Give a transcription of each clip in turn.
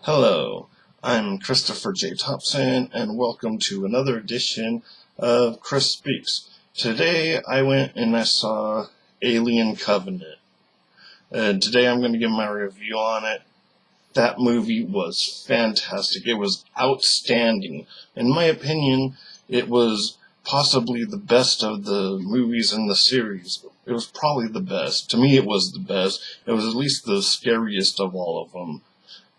Hello, I'm Christopher J. Thompson, and welcome to another edition of Chris Speaks. Today I went and I saw Alien Covenant, and today I'm going to give my review on it. That movie was fantastic. It was outstanding. In my opinion, it was possibly the best of the movies in the series. It was probably the best. To me, it was the best. It was at least the scariest of all of them.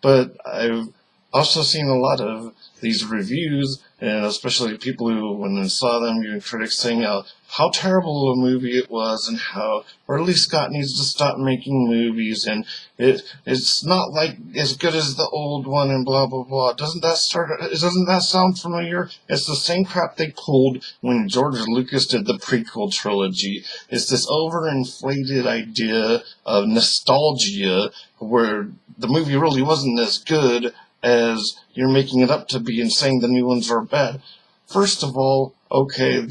But I've also seen a lot of these reviews, and especially people who, when they saw them, even critics saying how terrible a movie it was, and how Ridley Scott needs to stop making movies, and it's not like as good as the old one, and blah blah blah. Doesn't that sound familiar? It's the same crap they pulled when George Lucas did the prequel trilogy. It's this overinflated idea of nostalgia where the movie really wasn't as good as you're making it up to be and saying the new ones are bad. First of all, okay,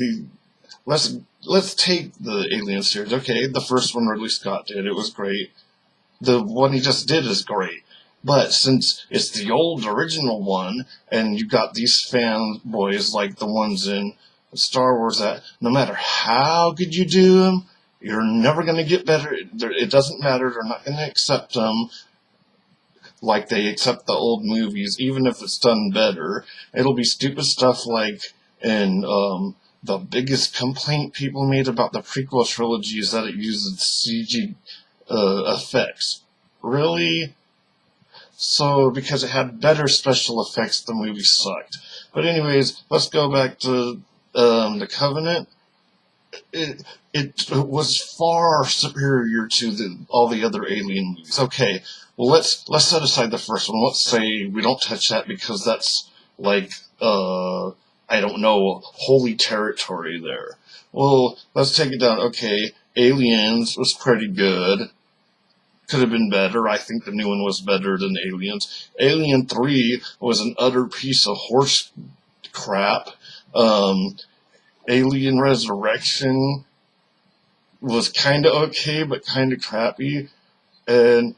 let's take the Alien series. Okay, the first one Ridley Scott did, it was great. The one he just did is great. But since it's the old original one, and you got these fanboys like the ones in Star Wars that no matter how good you do them, you're never going to get better. It doesn't matter. They're not going to accept them like they accept the old movies, even if it's done better. It'll be stupid stuff like, and the biggest complaint people made about the prequel trilogy is that it uses CG effects. Really? So, because it had better special effects, the movie sucked. But anyways, let's go back to The Covenant. It was far superior to all the other Alien movies. Okay, well let's set aside the first one. Let's say we don't touch that because that's like I don't know, holy territory there. Well, let's take it down. Okay, Aliens was pretty good. Could have been better. I think the new one was better than Aliens. Alien 3 was an utter piece of horse crap. Alien Resurrection was kind of okay, but kind of crappy. And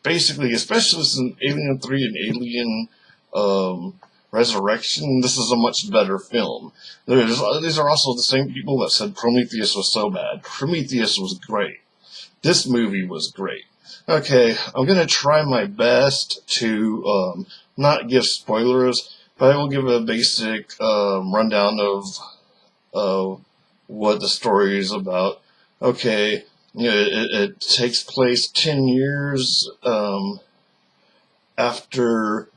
basically, especially since Alien 3 and Alien Resurrection, this is a much better film. These are also the same people that said Prometheus was so bad. Prometheus was great. This movie was great. Okay, I'm going to try my best to not give spoilers, but I will give a basic rundown of what the story is about. Okay, it takes place 10 years after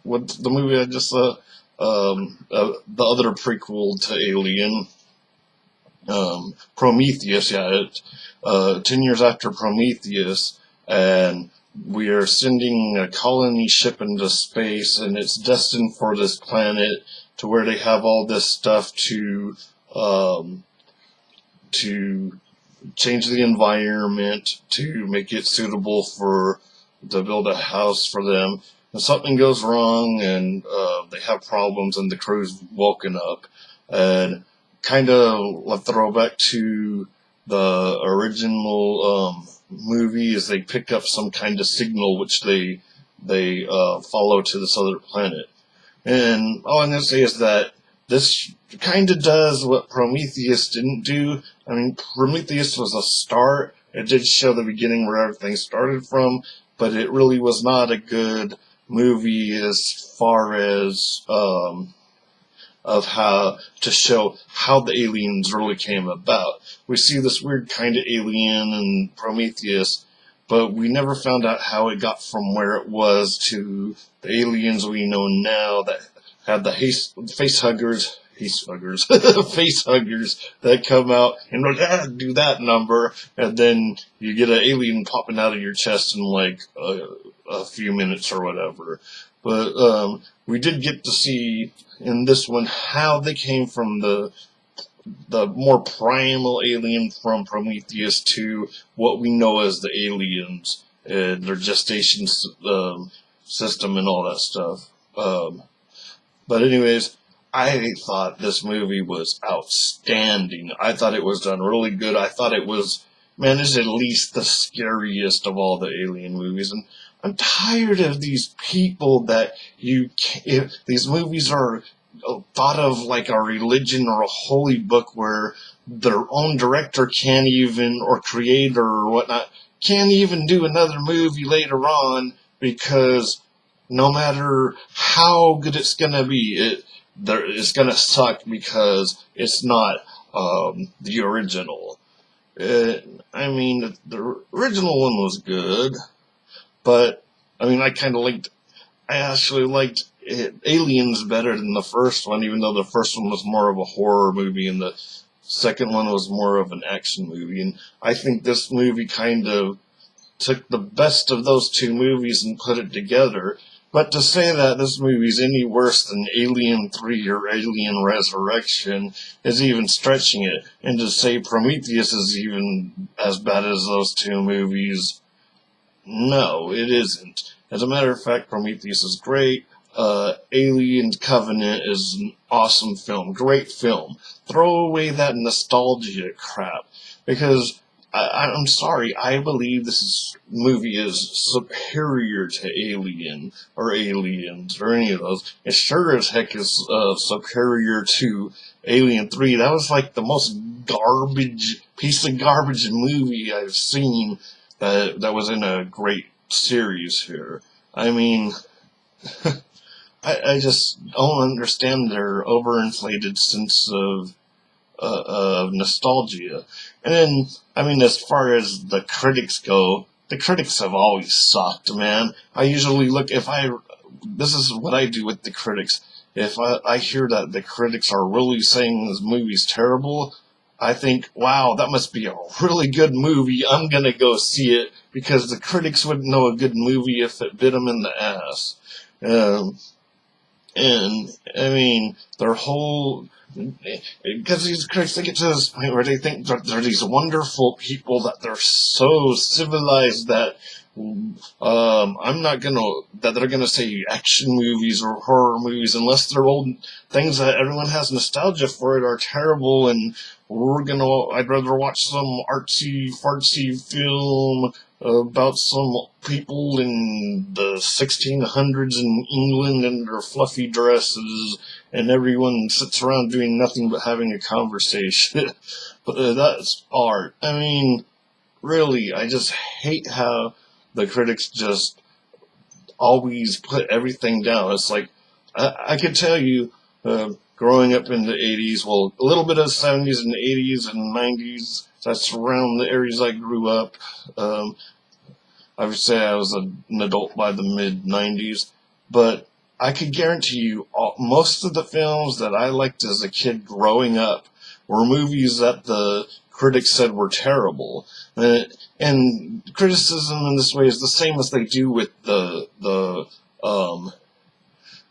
what the movie I just saw, the other prequel to Alien, Prometheus. 10 years after Prometheus, and we are sending a colony ship into space, and it's destined for this planet to where they have all this stuff to change the environment, to make it suitable to build a house for them. And something goes wrong, and they have problems, and the crew's woken up. And kind of a throwback to the original movie is they pick up some kind of signal which they follow to this other planet. And all I'm going to say is that this kind of does what Prometheus didn't do. I mean, Prometheus was a start. It did show the beginning where everything started from, but it really was not a good movie as far as of how to show how the aliens really came about. We see this weird kind of alien in Prometheus, but we never found out how it got from where it was to the aliens we know now that have the face huggers that come out and do that number, and then you get an alien popping out of your chest in like a few minutes or whatever. But we did get to see in this one how they came from the more primal alien from Prometheus to what we know as the aliens and their gestation system and all that stuff. But anyways, I thought this movie was outstanding. I thought it was done really good. I thought it was man, is at least the scariest of all the Alien movies. And I'm tired of these people that if these movies are thought of like a religion or a holy book where their own director can't even, or creator or whatnot, can't even do another movie later on because no matter how good it's gonna be, it's gonna suck because it's not the original. I mean, the original one was good, but I mean, I actually liked Aliens better than the first one, even though the first one was more of a horror movie and the second one was more of an action movie. And I think this movie kind of took the best of those two movies and put it together. But to say that this movie's any worse than Alien 3 or Alien Resurrection is even stretching it. And to say Prometheus is even as bad as those two movies, no, it isn't. As a matter of fact, Prometheus is great. Alien Covenant is an awesome film. Great film. Throw away that nostalgia crap. Because I'm sorry, I believe this movie is superior to Alien or Aliens or any of those. It sure as heck is superior to Alien 3. That was like the most piece of garbage movie I've seen that was in a great series here. I mean, I just don't understand their overinflated sense of nostalgia. And then, I mean, as far as the critics go, the critics have always sucked, man. I usually this is what I do with the critics. If I hear that the critics are really saying this movie's terrible, I think, wow, that must be a really good movie. I'm gonna go see it because the critics wouldn't know a good movie if it bit them in the ass. And, I mean, their whole, because these critics, they get to this point where they think that they're these wonderful people, that they're so civilized that, that they're gonna say action movies or horror movies, unless they're old things that everyone has nostalgia for it, are terrible, and I'd rather watch some artsy fartsy film about some people in the 1600s in England in their fluffy dresses, and everyone sits around doing nothing but having a conversation. But that's art. I mean, really, I just hate how the critics just always put everything down. It's like, I could tell you, growing up in the 80s, well, a little bit of the 70s and 80s and 90s, that's around the areas I grew up. I would say I was an adult by the mid-90s, but I could guarantee you most of the films that I liked as a kid growing up were movies that the critics said were terrible. And criticism in this way is the same as they do with the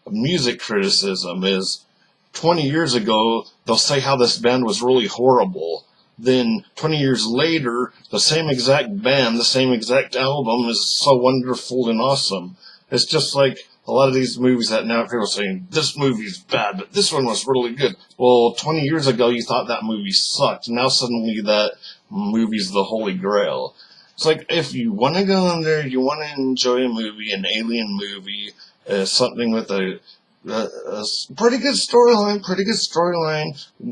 music criticism. Is 20 years ago, they'll say how this band was really horrible. Then 20 years later, the same exact band, the same exact album is so wonderful and awesome. It's just like a lot of these movies that now people are saying, this movie's bad, but this one was really good. Well, 20 years ago you thought that movie sucked. Now suddenly that movie's the holy grail. It's like, if you want to go in there, you want to enjoy a movie, an alien movie, something with a pretty good storyline,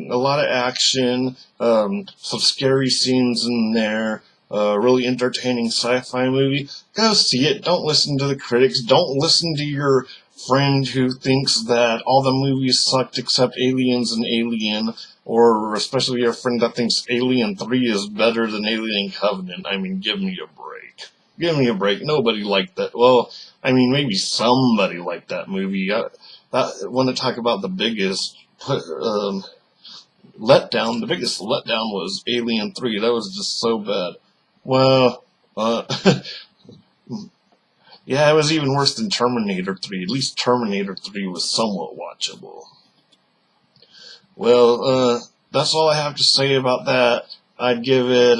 a lot of action, some scary scenes in there, really entertaining sci-fi movie, go see it. Don't listen to the critics. Don't listen to your friend who thinks that all the movies sucked except Aliens and Alien, or especially your friend that thinks Alien 3 is better than Alien Covenant. I mean, give me a break. Give me a break. Nobody liked that. Well, I mean, maybe somebody liked that movie. I want to talk about the biggest letdown. The biggest letdown was Alien 3. That was just so bad. Well, yeah, it was even worse than Terminator 3. At least Terminator 3 was somewhat watchable. Well, that's all I have to say about that. I'd give it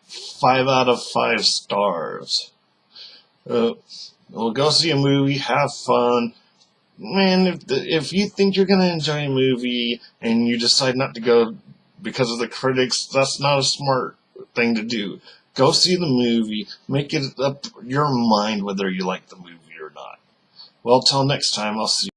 5 out of 5 stars. Well, go see a movie, have fun. Man, if you think you're going to enjoy a movie and you decide not to go because of the critics, that's not a smart thing to do. Go see the movie. Make it up your mind whether you like the movie or not. Well, till next time, I'll see you.